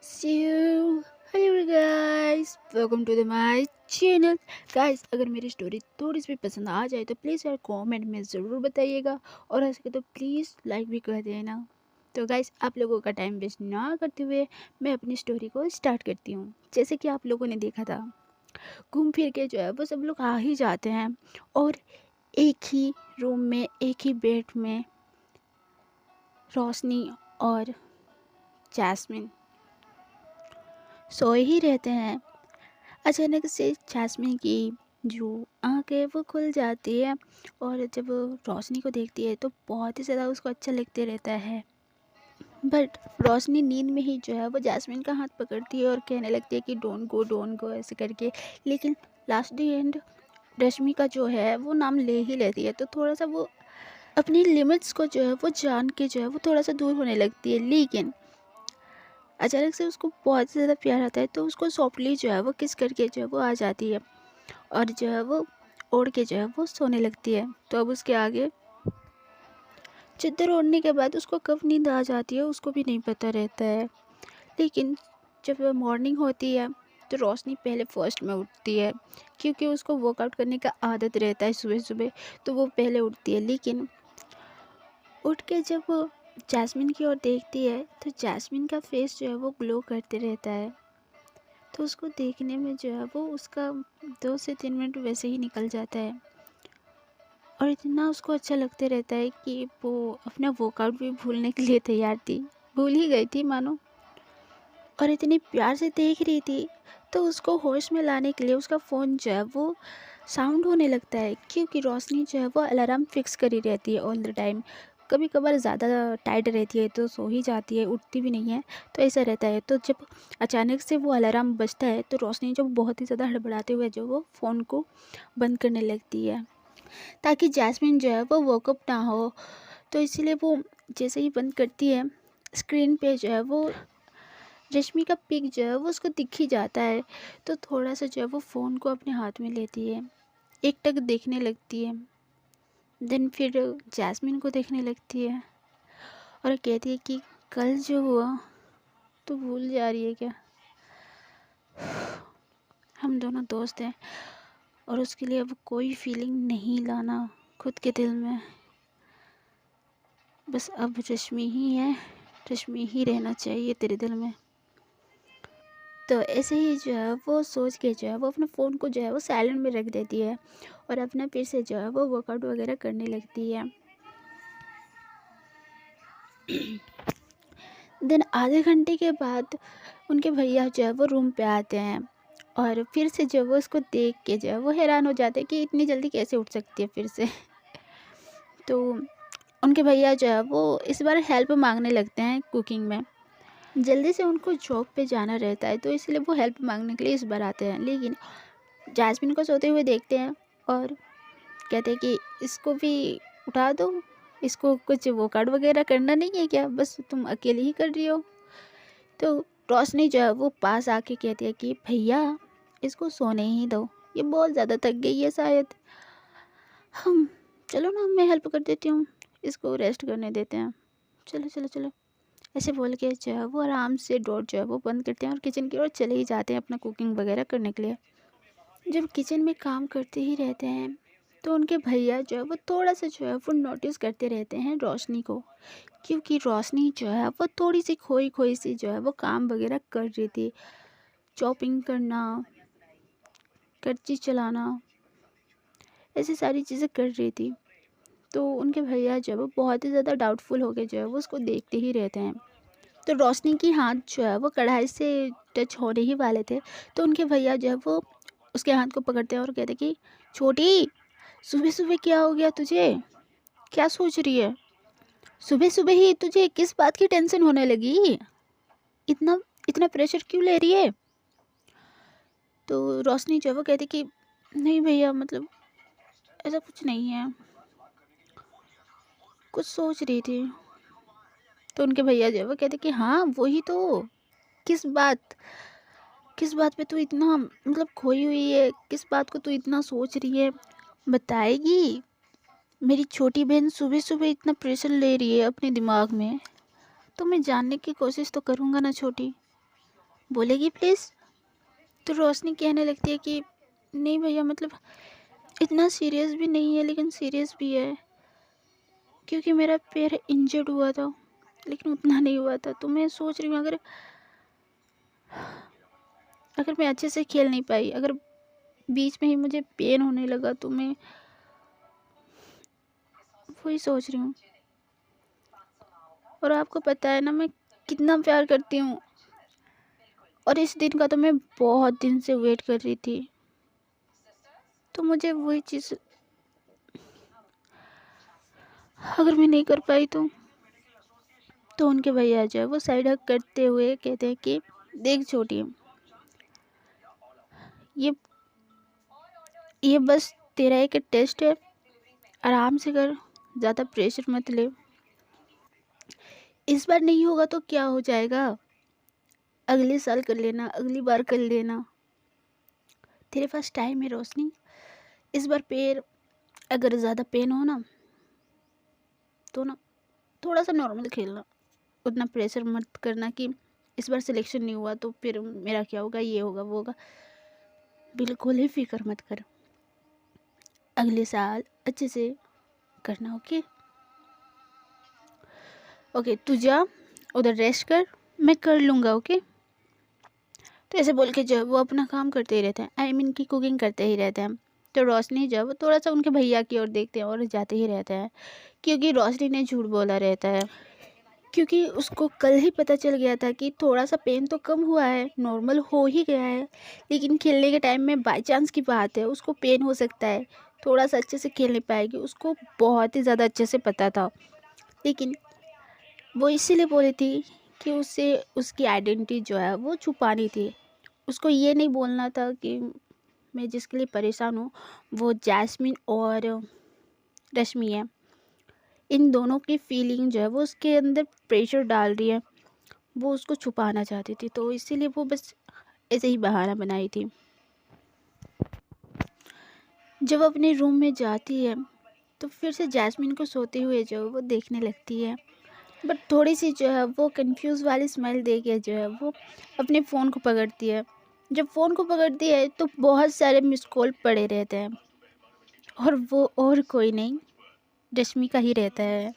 So, hello guys, welcome to my channel. Guys, अगर मेरी story थोड़ी सी भी पसंद आ जाए तो प्लीज़ यार कमेंट में ज़रूर बताइएगा और ऐसे तो प्लीज़ लाइक भी कर देना। तो गाइस, आप लोगों का टाइम वेस्ट ना करते हुए मैं अपनी स्टोरी को स्टार्ट करती हूँ। जैसे कि आप लोगों ने देखा था, घूम फिर के जो है वो सब लोग आ ही जाते हैं और एक ही रूम में, एक ही बेड में रोशनी और जैस्मिन सोए ही रहते हैं। अचानक से जैस्मिन की जो आँखें वो खुल जाती है और जब वो रोशनी को देखती है तो बहुत ही ज़्यादा उसको अच्छा लगते रहता है। बट रोशनी नींद में ही जो है वो जैस्मिन का हाथ पकड़ती है और कहने लगती है कि डोंट गो ऐसे करके। लेकिन लास्ट द एंड रश्मि का जो है वो नाम ले ही लेती है, तो थोड़ा सा वो अपनी लिमिट्स को जो है वो जान के जो है वो थोड़ा सा दूर होने लगती है। लेकिन अचानक से उसको बहुत ज़्यादा प्यार आता है, तो उसको सॉफ्टली जो है वो किस करके जो है वो आ जाती है और जो है वो ओढ़ के जो है वो सोने लगती है। तो अब उसके आगे चादर ओढ़ने के बाद उसको कब नींद आ जाती है उसको भी नहीं पता रहता है। लेकिन जब मॉर्निंग होती है तो रोशनी पहले फर्स्ट में उठती है, क्योंकि उसको वर्कआउट करने का आदत रहता है सुबह सुबह, तो वो पहले उठती है। लेकिन उठ के जब वो जैस्मिन की ओर देखती है तो जैस्मिन का फेस जो है वो ग्लो करते रहता है। तो उसको देखने में जो है वो उसका 2 से 3 मिनट वैसे ही निकल जाता है और इतना उसको अच्छा लगते रहता है कि वो अपना वर्कआउट भी भूलने के लिए तैयार थी, भूल ही गई थी मानो, और इतनी प्यार से देख रही थी। तो उसको होश में लाने के लिए उसका फ़ोन जो है वो साउंड होने लगता है, क्योंकि रोशनी जो है वो अलार्म फिक्स करी रहती है ऑल द टाइम। कभी कभार ज़्यादा टाइट रहती है तो सो ही जाती है, उठती भी नहीं है, तो ऐसा रहता है। तो जब अचानक से वो अलार्म बजता है तो रोशनी जो बहुत ही ज़्यादा हड़बड़ाते हुए जो वो फ़ोन को बंद करने लगती है, ताकि जैस्मिन जो है वो वोकअप ना हो। तो इसीलिए वो जैसे ही बंद करती है, स्क्रीन पे जो है वो रश्मि का पिक जो है वो उसको दिख ही जाता है। तो थोड़ा सा जो है वो फ़ोन को अपने हाथ में लेती है, एक टक देखने लगती है, देन फिर जैस्मिन को देखने लगती है और कहती है कि कल जो हुआ तो भूल जा रही है क्या? हम दोनों दोस्त हैं और उसके लिए अब कोई फीलिंग नहीं लाना खुद के दिल में। बस अब रश्मि ही है, रश्मि ही रहना चाहिए तेरे दिल में। तो ऐसे ही जो है वो सोच के जो है वो अपने फ़ोन को जो है वो साइलेंट में रख देती है और अपना फिर से जो है वो वर्कआउट वगैरह करने लगती है। देन आधे घंटे के बाद उनके भैया जो है वो रूम पे आते हैं और फिर से जो है वो उसको देख के जो है वो हैरान हो जाते हैं कि इतनी जल्दी कैसे उठ सकती है फिर से। तो उनके भैया जो है वो इस बार हेल्प मांगने लगते हैं कुकिंग में। जल्दी से उनको जॉब पे जाना रहता है, तो इसलिए वो हेल्प मांगने के लिए इस बार आते हैं। लेकिन जैस्मिन को सोते हुए देखते हैं और कहते हैं कि इसको भी उठा दो, इसको कुछ वर्कआउट वगैरह करना नहीं है क्या, बस तुम अकेले ही कर रही हो। तो रोशनी जो है वो पास आके कहती है कि भैया इसको सोने ही दो, ये बहुत ज़्यादा थक गई है शायद। हम चलो ना, मैं हेल्प कर देती हूँ, इसको रेस्ट करने देते हैं, चलो चलो चलो। ऐसे बोल के जो है वो आराम से डोर जो है वो बंद करते हैं और किचन की ओर चले ही जाते हैं अपना कुकिंग वगैरह करने के लिए। जब किचन में काम करते ही रहते हैं तो उनके भैया जो है वो थोड़ा सा जो है वो नोटिस करते रहते हैं रोशनी को, क्योंकि रोशनी जो है वो थोड़ी सी खोई खोई सी जो है वो काम वगैरह कर रही थी, चॉपिंग करना, करची चलाना, ऐसी सारी चीज़ें कर रही थी। तो उनके भैया जो है वो बहुत ही ज़्यादा डाउटफुल हो गए जो है वो उसको देखते ही रहते हैं। तो रोशनी की हाथ जो है वो कढ़ाई से टच होने ही वाले थे, तो उनके भैया जो है वो उसके हाथ को पकड़ते हैं और कहते कि छोटी, सुबह सुबह क्या हो गया तुझे, क्या सोच रही है, सुबह सुबह ही तुझे किस बात की टेंशन होने लगी, इतना इतना प्रेशर क्यों ले रही है। तो रोशनी जो है वो कहती कि नहीं भैया, मतलब ऐसा कुछ नहीं है, कुछ सोच रही थी। तो उनके भैया जो है वो कहते कि हाँ वही तो, किस बात, किस बात पे तू इतना मतलब खोई हुई है, किस बात को तू इतना सोच रही है, बताएगी। मेरी छोटी बहन सुबह सुबह इतना प्रेशर ले रही है अपने दिमाग में, तो मैं जानने की कोशिश तो करूँगा ना छोटी। बोलेगी प्लीज़। तो रोशनी कहने लगती है कि नहीं भैया, मतलब इतना सीरियस भी नहीं है लेकिन सीरियस भी है, क्योंकि मेरा पैर इंजर्ड हुआ था लेकिन उतना नहीं हुआ था। तो मैं सोच रही हूँ, अगर अगर मैं अच्छे से खेल नहीं पाई, अगर बीच में ही मुझे पेन होने लगा, तो मैं वही सोच रही हूँ। और आपको पता है ना मैं कितना प्यार करती हूँ, और इस दिन का तो मैं बहुत दिन से वेट कर रही थी। तो मुझे वही चीज़ अगर मैं नहीं कर पाई तो उनके भैया जो है वो साइड हक करते हुए कहते हैं कि देख छोटी, ये ये बस तेरा एक टेस्ट है, आराम से कर, ज़्यादा प्रेशर मत ले। इस बार नहीं होगा तो क्या हो जाएगा, अगले साल कर लेना, अगली बार कर लेना, तेरे पास टाइम है रोशनी। इस बार पैर अगर ज़्यादा पेन हो ना, तो ना थोड़ा सा नॉर्मल खेलना, उतना प्रेशर मत करना कि इस बार सिलेक्शन नहीं हुआ तो फिर मेरा क्या होगा, ये होगा वो होगा। बिल्कुल ही फिक्र मत कर, अगले साल अच्छे से करना। ओके ओके, तू जा उधर रेस्ट कर, मैं कर लूँगा। ओके। तो ऐसे बोल के जब वो अपना काम करते ही रहते हैं, आई मीन की कुकिंग करते ही रहते हैं। तो रोशनी जब थोड़ा सा उनके भैया की ओर देखते हैं और जाते ही रहते हैं, क्योंकि रोशनी ने झूठ बोला रहता है, क्योंकि उसको कल ही पता चल गया था कि थोड़ा सा पेन तो कम हुआ है, नॉर्मल हो ही गया है, लेकिन खेलने के टाइम में बाई चांस की बात है उसको पेन हो सकता है, थोड़ा सा अच्छे से खेल नहीं पाएगी, उसको बहुत ही ज़्यादा अच्छे से पता था। लेकिन वो इसीलिए बोली थी कि उसे उसकी आइडेंटिटी जो है वो छुपानी थी। उसको ये नहीं बोलना था कि मैं जिसके लिए परेशान हूँ वो जैस्मिन और रश्मि है। इन दोनों की फीलिंग जो है वो उसके अंदर प्रेशर डाल रही है, वो उसको छुपाना चाहती थी, तो इसीलिए वो बस ऐसे ही बहाना बनाई थी। जब अपने रूम में जाती है तो फिर से जैस्मिन को सोते हुए जो वो देखने लगती है, बट थोड़ी सी जो है वो कंफ्यूज वाली स्माइल दे के जो है वो अपने फ़ोन को पकड़ती है। जब फ़ोन को पकड़ती है तो बहुत सारे मिस कॉल पड़े रहते हैं, और वो और कोई नहीं, रश्मि का ही रहता है।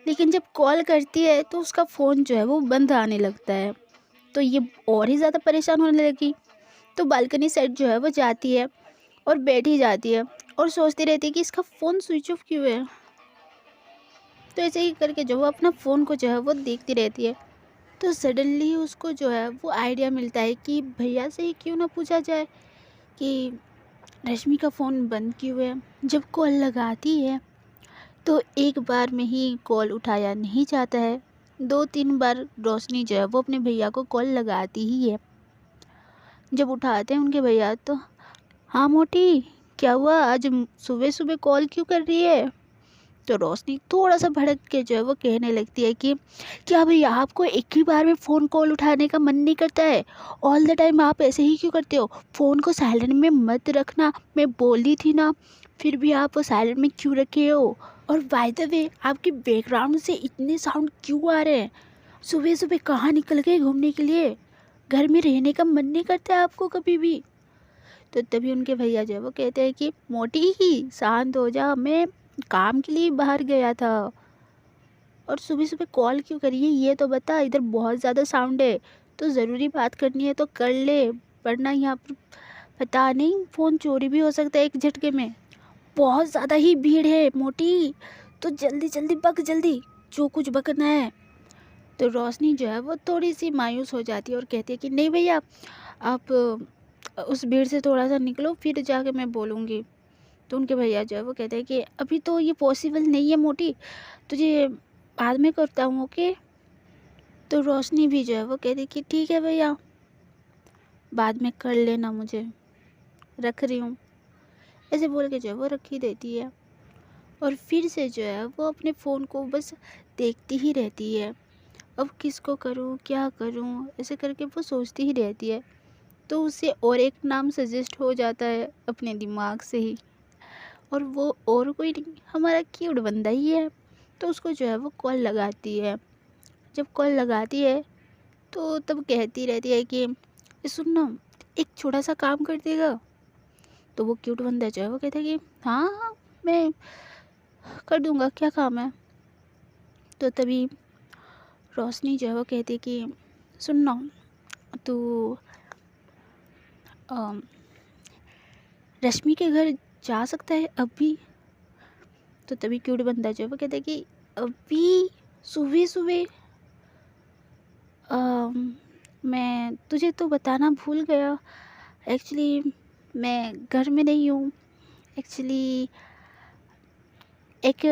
लेकिन जब कॉल करती है तो उसका फ़ोन जो है वो बंद आने लगता है, तो ये और ही ज़्यादा परेशान होने लगी। तो बालकनी साइड जो है वो जाती है और बैठी जाती है और सोचती रहती है कि इसका फ़ोन स्विच ऑफ क्यों है। तो ऐसे ही करके जो वो अपना फ़ोन को जो है वो देखती रहती है। तो सडनली उसको जो है वो आइडिया मिलता है कि भैया से ही क्यों ना पूछा जाए कि रश्मि का फ़ोन बंद क्यों है। जब कॉल लगाती है तो एक बार में ही कॉल उठाया नहीं जाता है, 2-3 बार रोशनी जो है वो अपने भैया को कॉल लगाती ही है। जब उठाते हैं उनके भैया तो, हाँ मोटी, क्या हुआ, आज सुबह सुबह कॉल क्यों कर रही है। तो रोशनी थोड़ा सा भड़क के जो है वो कहने लगती है कि क्या भैया आपको एक ही बार में फ़ोन कॉल उठाने का मन नहीं करता है, ऑल द टाइम आप ऐसे ही क्यों करते हो, फ़ोन को साइलेंट में मत रखना, मैं बोली थी ना, फिर भी आप साइलेंट में क्यों रखे हो। और बाय द वे आपके बैकग्राउंड से इतने साउंड क्यों आ रहे हैं, सुबह सुबह कहाँ निकल गए घूमने के लिए, घर में रहने का मन नहीं करता है आपको कभी भी। तो तभी उनके भैया जो है वो कहते हैं कि मोटी ही शांत हो जा, मैं काम के लिए बाहर गया था, और सुबह सुबह कॉल क्यों करी है ये तो बता, इधर बहुत ज़्यादा साउंड है, तो ज़रूरी बात करनी है तो कर ले, वरना यहाँ पर पता नहीं फ़ोन चोरी भी हो सकता है एक झटके में, बहुत ज़्यादा ही भीड़ है मोटी, तो जल्दी जल्दी बक, जल्दी जो कुछ बकना है। तो रोशनी जो है वो थोड़ी सी मायूस हो जाती है और कहती है कि नहीं भैया, आप उस भीड़ से थोड़ा सा निकलो फिर जाके मैं बोलूँगी। तो उनके भैया जो है वो कहते हैं कि अभी तो ये पॉसिबल नहीं है मोटी, तुझे बाद में करता हूँ। ओके। तो रोशनी भी जो है वो कहती कि ठीक है भैया, बाद में कर लेना, मुझे रख रही हूँ, ऐसे बोल के जो है वो रख ही देती है। और फिर से जो है वो अपने फ़ोन को बस देखती ही रहती है, अब किसको करूँ क्या करूँ, ऐसे करके वो सोचती ही रहती है। तो उसे और एक नाम सजेस्ट हो जाता है अपने दिमाग से ही, और वो और कोई नहीं, हमारा क्यूट बंदा ही है। तो उसको जो है वो कॉल लगाती है। जब कॉल लगाती है तो तब कहती रहती है कि सुन ना, एक छोटा सा काम कर देगा। तो वो क्यूट बंदा जो है वो कहता है कि हाँ हाँ, मैं कर दूंगा, क्या काम है। तो तभी रोशनी जो है वो कहती है कि सुन ना, तू अम, रश्मि के घर जा सकता है अभी। तो तभी क्यूट बंदा जो है वो कहता है कि अभी सुबह सुबह, मैं तुझे तो बताना भूल गया। एक्चुअली मैं घर में नहीं हूँ। एक्चुअली एक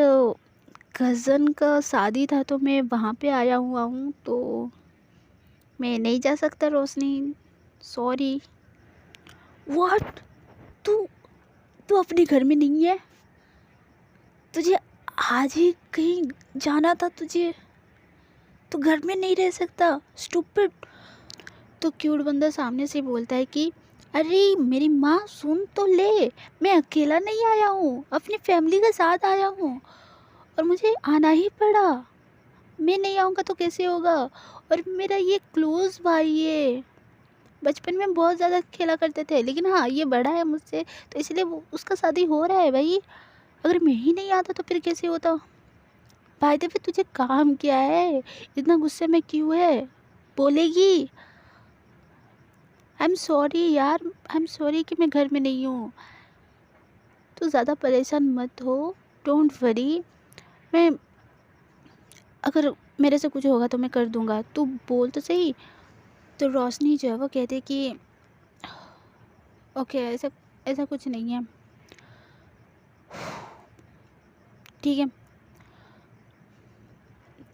कज़न का शादी था तो मैं वहाँ पे आया हुआ हूँ, तो मैं नहीं जा सकता रोशनी, सॉरी। व्हाट? तू तू अपने घर में नहीं है? तुझे आज ही कहीं जाना था तुझे? तू घर में नहीं रह सकता, स्टूपिड। तो क्यूट बंदा सामने से बोलता है कि अरे मेरी माँ, सुन तो ले, मैं अकेला नहीं आया हूँ, अपनी फैमिली के साथ आया हूँ और मुझे आना ही पड़ा। मैं नहीं आऊँगा तो कैसे होगा? और मेरा ये क्लोज भाई है, बचपन में बहुत ज़्यादा खेला करते थे, लेकिन हाँ ये बड़ा है मुझसे, तो इसलिए वो उसका शादी हो रहा है भाई। अगर मैं ही नहीं आता तो फिर कैसे होता? भाई दे, फिर तुझे काम क्या है, इतना गुस्से में क्यों है? बोलेगी? आई एम सॉरी यार, आई एम सॉरी कि मैं घर में नहीं हूँ। तू ज़्यादा परेशान मत हो, डोंट वरी। मैं, अगर मेरे से कुछ होगा तो मैं कर दूँगा, तू बोल तो सही। तो रोशनी जो है वो कहती है कि ओके, ऐसा ऐसा कुछ नहीं है, ठीक है,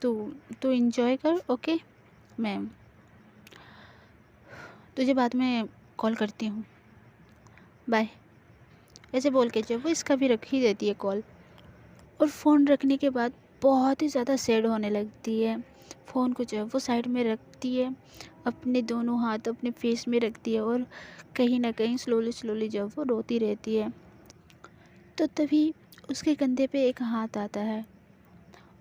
तू तू इंजॉय कर, ओके, मैं तुझे बाद में कॉल करती हूँ, बाय। ऐसे बोल के जब वो इसका भी रख ही देती है कॉल। और फ़ोन रखने के बाद बहुत ही ज़्यादा सैड होने लगती है। फ़ोन को जो है वो साइड में रखती है, अपने दोनों हाथ अपने फेस में रखती है और कहीं ना कहीं स्लोली स्लोली जो है वो रोती रहती है। तो तभी उसके कंधे पे एक हाथ आता है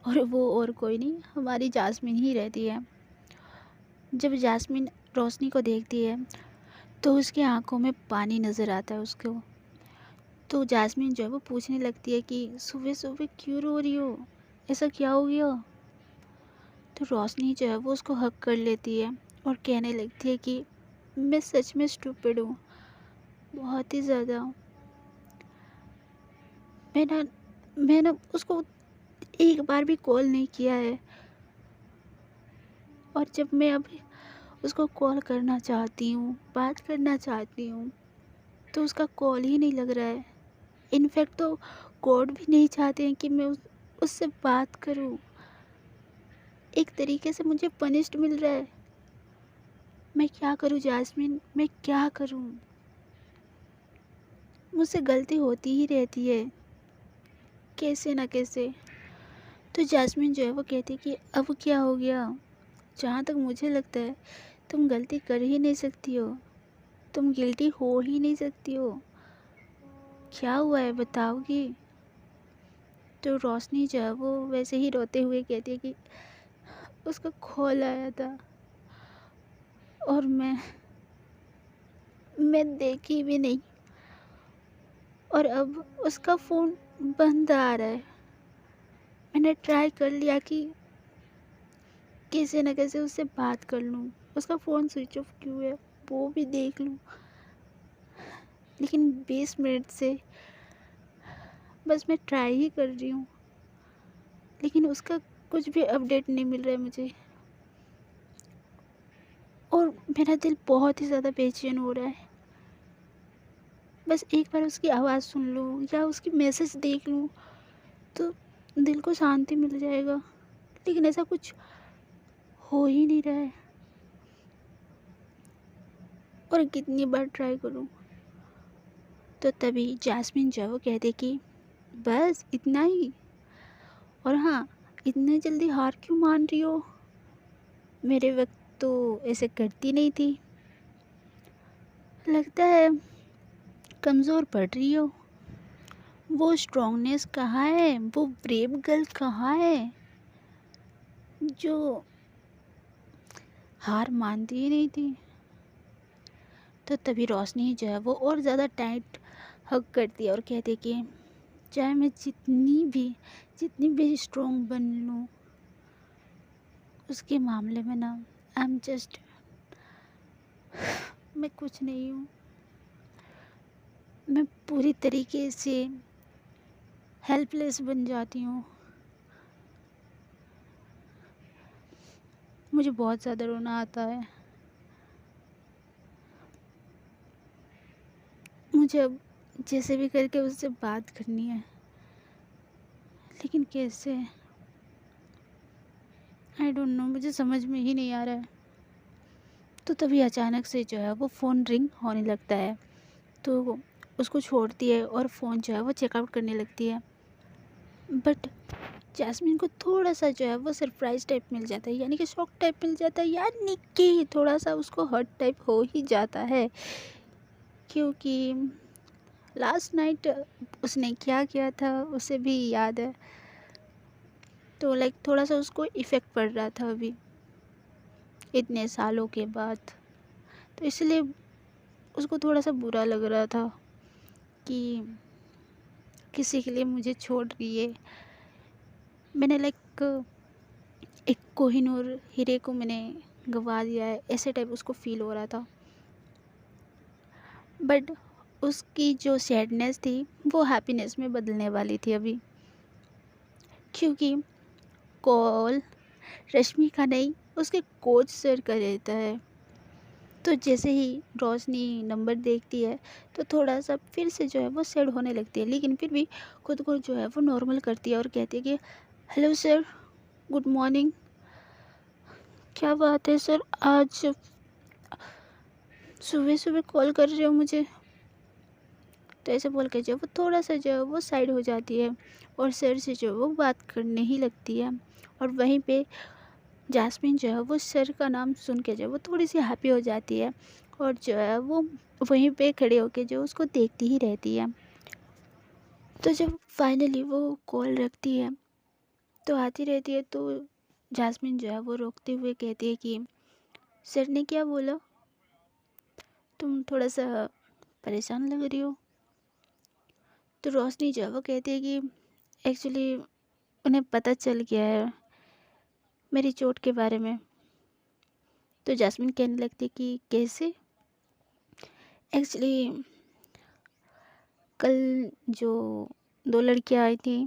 और वो और कोई नहीं, हमारी जास्मिन ही रहती है। जब जास्मिन रोशनी को देखती है तो उसकी आंखों में पानी नज़र आता है उसको। तो जास्मिन जो है वो पूछने लगती है कि सुबह सुबह क्यों रो रही हो, ऐसा क्या हो गया? तो रोशनी जो है वो उसको हक कर लेती है और कहने लगती है कि मैं सच में स्टूपिड हूँ, बहुत ही ज़्यादा। मैं ना उसको एक बार भी कॉल नहीं किया है, और जब मैं अब उसको कॉल करना चाहती हूँ, बात करना चाहती हूँ, तो उसका कॉल ही नहीं लग रहा है। इनफैक्ट तो गॉड भी नहीं चाहते हैं कि मैं उससे बात करूँ। एक तरीके से मुझे पनिश्ड मिल रहा है। मैं क्या करूँ जास्मिन, मैं क्या करूँ? मुझसे गलती होती ही रहती है, कैसे ना कैसे। तो जास्मिन जो है वो कहती है कि अब क्या हो गया? जहाँ तक मुझे लगता है तुम गलती कर ही नहीं सकती हो, तुम गिल्टी हो ही नहीं सकती हो। क्या हुआ है बताओगी? तो रोशनी जो है वो वैसे ही रोते हुए कहती है कि उसका कॉल आया था और मैं देखी भी नहीं, और अब उसका फ़ोन बंद आ रहा है। मैंने ट्राई कर लिया कि कैसे न कैसे उससे बात कर लूँ, उसका फ़ोन स्विच ऑफ क्यों है वो भी देख लूँ, लेकिन 20 मिनट से बस मैं ट्राई ही कर रही हूँ, लेकिन उसका कुछ भी अपडेट नहीं मिल रहा है मुझे। और मेरा दिल बहुत ही ज़्यादा बेचैन हो रहा है। बस एक बार उसकी आवाज़ सुन लूँ या उसकी मैसेज देख लूँ तो दिल को शांति मिल जाएगा, लेकिन ऐसा कुछ हो ही नहीं रहा है। और कितनी बार ट्राई करूँ? तो तभी जैस्मिन जो है वो कहते कि बस इतना ही, और हाँ, इतने जल्दी हार क्यों मान रही हो? मेरे वक्त तो ऐसे करती नहीं थी, लगता है कमज़ोर पड़ रही हो। वो स्ट्रॉन्गनेस कहाँ है, वो ब्रेव गर्ल कहाँ है जो हार मानती ही नहीं थी। तो तभी रोशनी जो है वो और ज़्यादा टाइट हग करती है और कहती है कि चाहे मैं जितनी भी स्ट्रोंग बन लूँ, उसके मामले में ना आई एम जस्ट, मैं कुछ नहीं हूँ। मैं पूरी तरीके से हेल्पलेस बन जाती हूँ। मुझे बहुत ज़्यादा रोना आता है। मुझे अब जैसे भी करके उससे बात करनी है, लेकिन कैसे, आई डोंट नो, मुझे समझ में ही नहीं आ रहा है। तो तभी अचानक से जो है वो फ़ोन रिंग होने लगता है। तो उसको छोड़ती है और फ़ोन जो है वो चेकआउट करने लगती है। बट जैस्मिन को थोड़ा सा जो है वो सरप्राइज़ टाइप मिल जाता है, यानी कि शॉक टाइप मिल जाता है, यानी कि थोड़ा सा उसको हर्ट टाइप हो ही जाता है। क्योंकि लास्ट नाइट उसने क्या किया था उसे भी याद है। तो लाइक थोड़ा सा उसको इफ़ेक्ट पड़ रहा था अभी इतने सालों के बाद। तो इसलिए उसको थोड़ा सा बुरा लग रहा था कि किसी के लिए मुझे छोड़ रही है। मैंने लाइक एक कोहिनूर हीरे को मैंने गवा दिया है, ऐसे टाइप उसको फील हो रहा था। बट उसकी जो सैडनेस थी वो हैप्पीनेस में बदलने वाली थी अभी, क्योंकि कॉल रश्मि का नहीं, उसके कोच सर का रहता है। तो जैसे ही रोशनी नंबर देखती है तो थोड़ा सा फिर से जो है वो सैड होने लगती है, लेकिन फिर भी खुद को जो है वो नॉर्मल करती है और कहती है कि हेलो सर, गुड मॉर्निंग। क्या बात है सर, आज सुबह सुबह कॉल कर रहे हो मुझे? तो ऐसे बोल के जो है वो थोड़ा सा जो है वो साइड हो जाती है और सर से जो है वो बात करने ही लगती है। और वहीं पे जैस्मिन जो है वो सर का नाम सुन के जो है वो थोड़ी सी हैप्पी हो जाती है और जो है वो वहीं पे खड़े होके जो उसको देखती ही रहती है। तो जब फाइनली वो कॉल रखती है तो आती रहती है, तो जैस्मिन जो है वो रोकते हुए कहती है कि सर ने क्या बोला, तुम थोड़ा सा परेशान लग रही हो। तो रोशनी जो है वो कहती है कि एक्चुअली उन्हें पता चल गया है मेरी चोट के बारे में। तो जैस्मिन कहने लगती है कि कैसे? एक्चुअली कल जो दो लड़कियां आई थी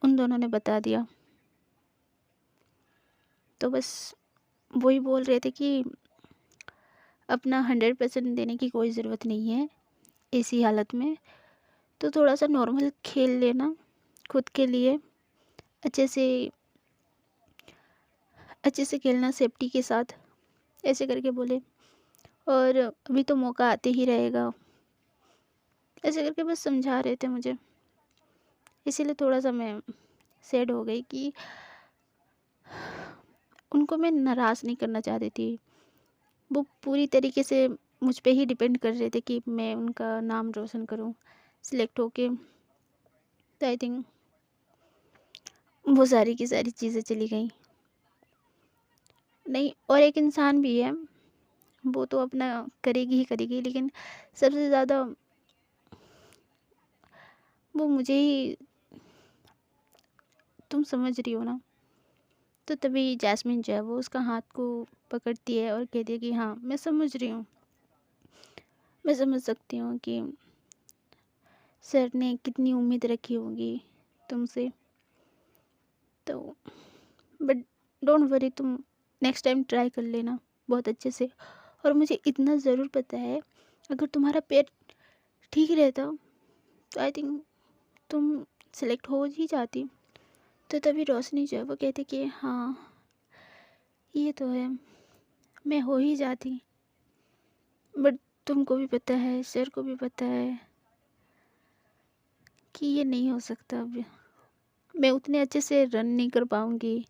उन दोनों ने बता दिया। तो बस वही बोल रहे थे कि अपना 100% देने की कोई ज़रूरत नहीं है इसी हालत में, तो थोड़ा सा नॉर्मल खेल लेना खुद के लिए, अच्छे से अच्छे से खेलना सेफ्टी के साथ, ऐसे करके बोले। और अभी तो मौका आते ही रहेगा, ऐसे करके बस समझा रहे थे मुझे। इसीलिए थोड़ा सा मैं सैड हो गई कि उनको मैं नाराज़ नहीं करना चाहती थी। वो पूरी तरीके से मुझ पे ही डिपेंड कर रहे थे कि मैं उनका नाम रोशन करूं सिलेक्ट होके। तो आई थिंक वो सारी की सारी चीज़ें चली गई। नहीं, और एक इंसान भी है, वो तो अपना करेगी ही करेगी, लेकिन सबसे ज़्यादा वो मुझे ही, तुम समझ रही हो ना। तो तभी जैस्मिन जो है वो उसका हाथ को पकड़ती है और कहती है कि हाँ मैं समझ रही हूँ, मैं समझ सकती हूँ कि सर ने कितनी उम्मीद रखी होगी तुमसे। तो बट डोंट वरी, तुम नेक्स्ट टाइम ट्राई कर लेना बहुत अच्छे से। और मुझे इतना ज़रूर पता है, अगर तुम्हारा पैर ठीक रहता तो आई थिंक तुम सेलेक्ट हो ही जाती। तो तभी रोशनी जो है वो कहती कि हाँ ये तो है, मैं हो ही जाती, बट तुमको भी पता है, सर को भी पता है कि ये नहीं हो सकता। अब मैं उतने अच्छे से रन नहीं कर पाऊँगी।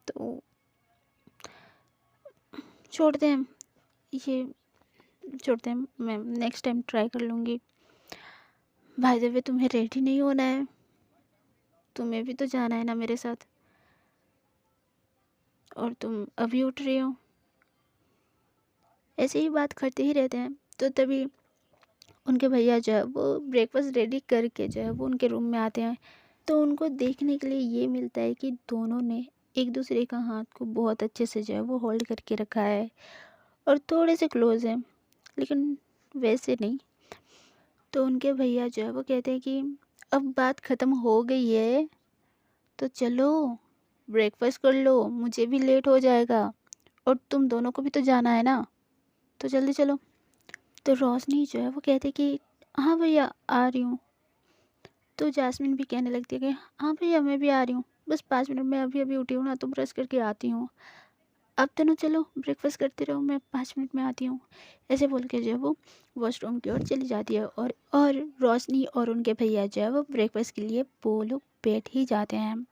तो छोड़ते हैं ये, छोड़ते हैं, मैं नेक्स्ट टाइम ट्राई कर लूँगी। बाय द वे, तुम्हें रेडी नहीं होना है? तुम्हें भी तो जाना है ना मेरे साथ। और तुम अभी उठ रही हो। ऐसे ही बात करते ही रहते हैं। तो तभी उनके भैया जो है वो ब्रेकफास्ट रेडी करके जो है वो उनके रूम में आते हैं। तो उनको देखने के लिए ये मिलता है कि दोनों ने एक दूसरे का हाथ को बहुत अच्छे से जो है वो होल्ड करके रखा है और थोड़े से क्लोज हैं, लेकिन वैसे नहीं। तो उनके भैया जो है वो कहते हैं कि अब बात ख़त्म हो गई है, तो चलो ब्रेकफास्ट कर लो, मुझे भी लेट हो जाएगा और तुम दोनों को भी तो जाना है ना, तो जल्दी चलो। तो रोशनी जो है वो कहते कि हाँ भैया आ रही हूँ। तो जास्मिन भी कहने लगती है कि हाँ भैया मैं भी आ रही हूँ, बस 5 मिनट में अभी अभी उठी हूँ ना, तो ब्रश करके आती हूँ। अब दोनों चलो ब्रेकफास्ट करते रहो, मैं 5 मिनट में आती हूँ। ऐसे बोल के जो है वो वॉशरूम की ओर चली जाती है और रोशनी और उनके भैया जो है वो ब्रेकफास्ट के लिए वो लोग बैठ ही जाते हैं।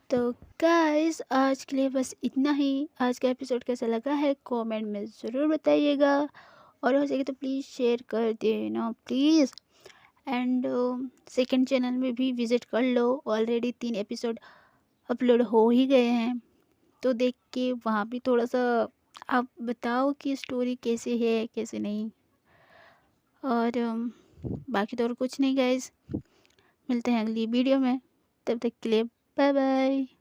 तो गाइस आज के लिए बस इतना ही। आज का एपिसोड कैसा लगा है कमेंट में ज़रूर बताइएगा, और हो सके तो प्लीज़ शेयर कर देना प्लीज़। एंड सेकंड चैनल में भी विज़िट कर लो, ऑलरेडी 3 एपिसोड अपलोड हो ही गए हैं, तो देख के वहाँ भी थोड़ा सा आप बताओ कि स्टोरी कैसे है कैसे नहीं। और बाकी तो और कुछ नहीं गाइस, मिलते हैं अगली वीडियो में, तब तक के लिए बाय बाय।